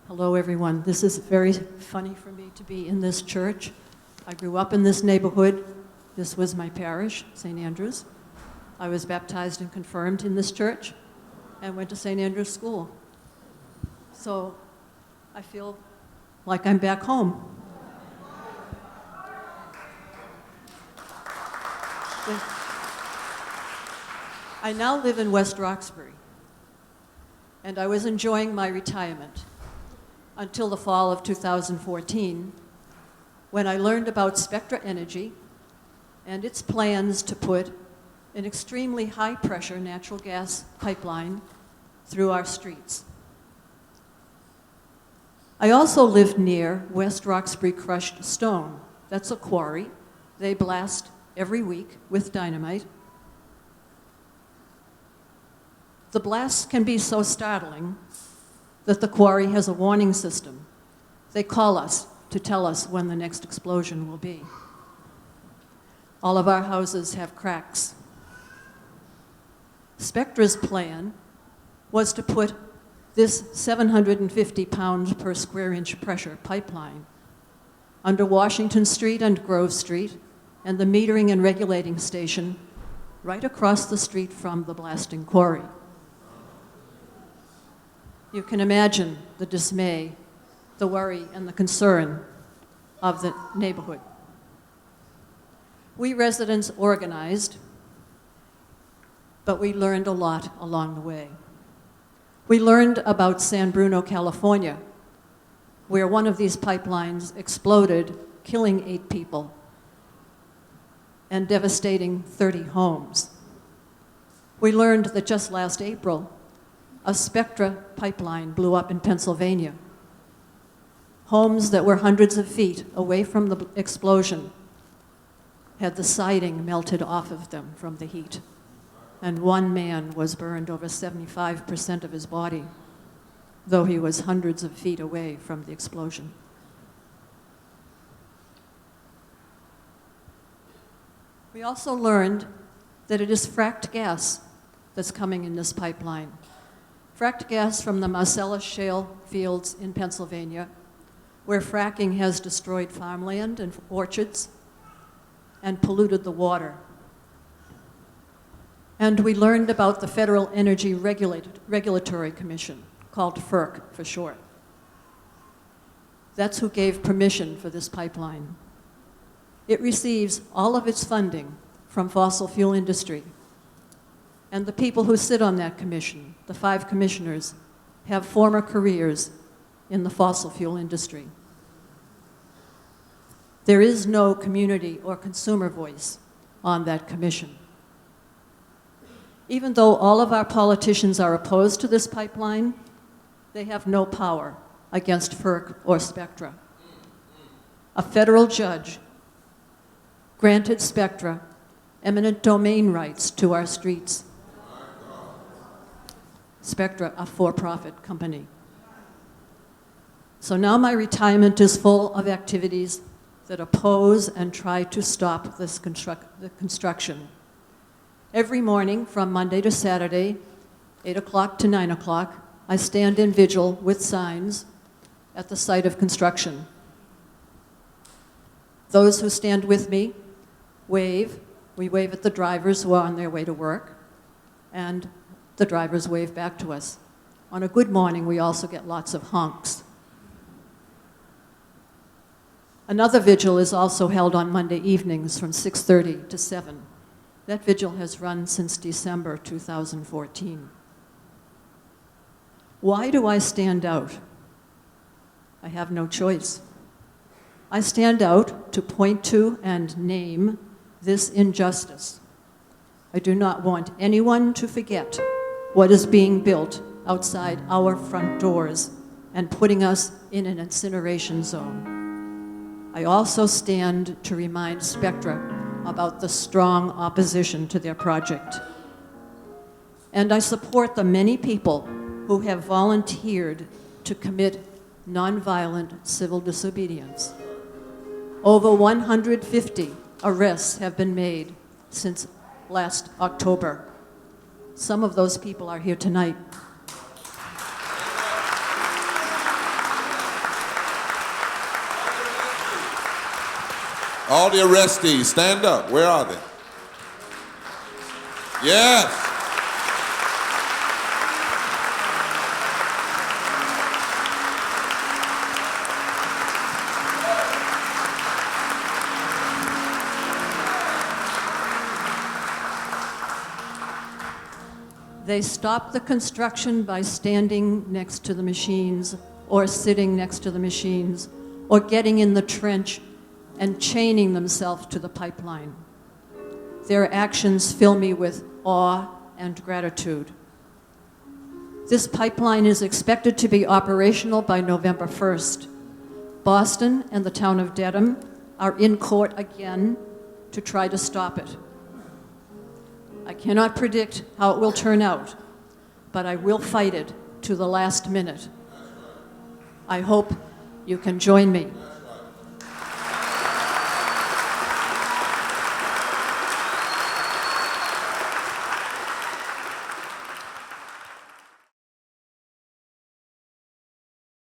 Hello, everyone. This is very funny for me to be in this church. I grew up in this neighborhood. This was my parish, St. Andrew's. I was baptized and confirmed in this church and went to St. Andrew's School. So I feel like I'm back home. I now live in West Roxbury, and I was enjoying my retirement until the fall of 2014, when I learned about Spectra Energy and its plans to put an extremely high-pressure natural gas pipeline through our streets. I also lived near West Roxbury Crushed Stone. That's a quarry. They blast every week with dynamite. The blasts can be so startling that the quarry has a warning system. They call us to tell us when the next explosion will be. All of our houses have cracks. Spectra's plan was to put this 750 pound per square inch pressure pipeline under Washington Street and Grove Street and the metering and regulating station right across the street from the blasting quarry. You can imagine the dismay, the worry, and the concern of the neighborhood. We residents organized, but we learned a lot along the way. We learned about San Bruno, California, where one of these pipelines exploded, killing 8 people and devastating 30 homes. We learned that just last April, a Spectra pipeline blew up in Pennsylvania. Homes that were hundreds of feet away from the explosion had the siding melted off of them from the heat, and one man was burned over 75% of his body, though he was hundreds of feet away from the explosion. We also learned that it is fracked gas that's coming in this pipeline. Fracked gas from the Marcellus shale fields in Pennsylvania, where fracking has destroyed farmland and orchards and polluted the water. And we learned about the Federal Energy Regulatory Commission, called FERC for short. That's who gave permission for this pipeline. It receives all of its funding from fossil fuel industry. And the people who sit on that commission, the 5 commissioners, have former careers in the fossil fuel industry. There is no community or consumer voice on that commission. Even though all of our politicians are opposed to this pipeline, they have no power against FERC or Spectra. A federal judge granted Spectra eminent domain rights to our streets. Spectra, a for-profit company. So now my retirement is full of activities that oppose and try to stop this construction. Every morning from Monday to Saturday, 8 o'clock to 9 o'clock, I stand in vigil with signs at the site of construction. Those who stand with me wave. We wave at the drivers who are on their way to work, and the drivers wave back to us. On a good morning, we also get lots of honks. Another vigil is also held on Monday evenings from 6:30 to 7. That vigil has run since December 2014. Why do I stand out? I have no choice. I stand out to point to and name this injustice. I do not want anyone to forget what is being built outside our front doors and putting us in an incineration zone. I also stand to remind Spectra about the strong opposition to their project. And I support the many people who have volunteered to commit nonviolent civil disobedience. Over 150 arrests have been made since last October. Some of those people are here tonight. All the arrestees, stand up. Where are they? Yes. They stop the construction by standing next to the machines, or sitting next to the machines, or getting in the trench and chaining themselves to the pipeline. Their actions fill me with awe and gratitude. This pipeline is expected to be operational by November 1st. Boston and the town of Dedham are in court again to try to stop it. I cannot predict how it will turn out, but I will fight it to the last minute. I hope you can join me.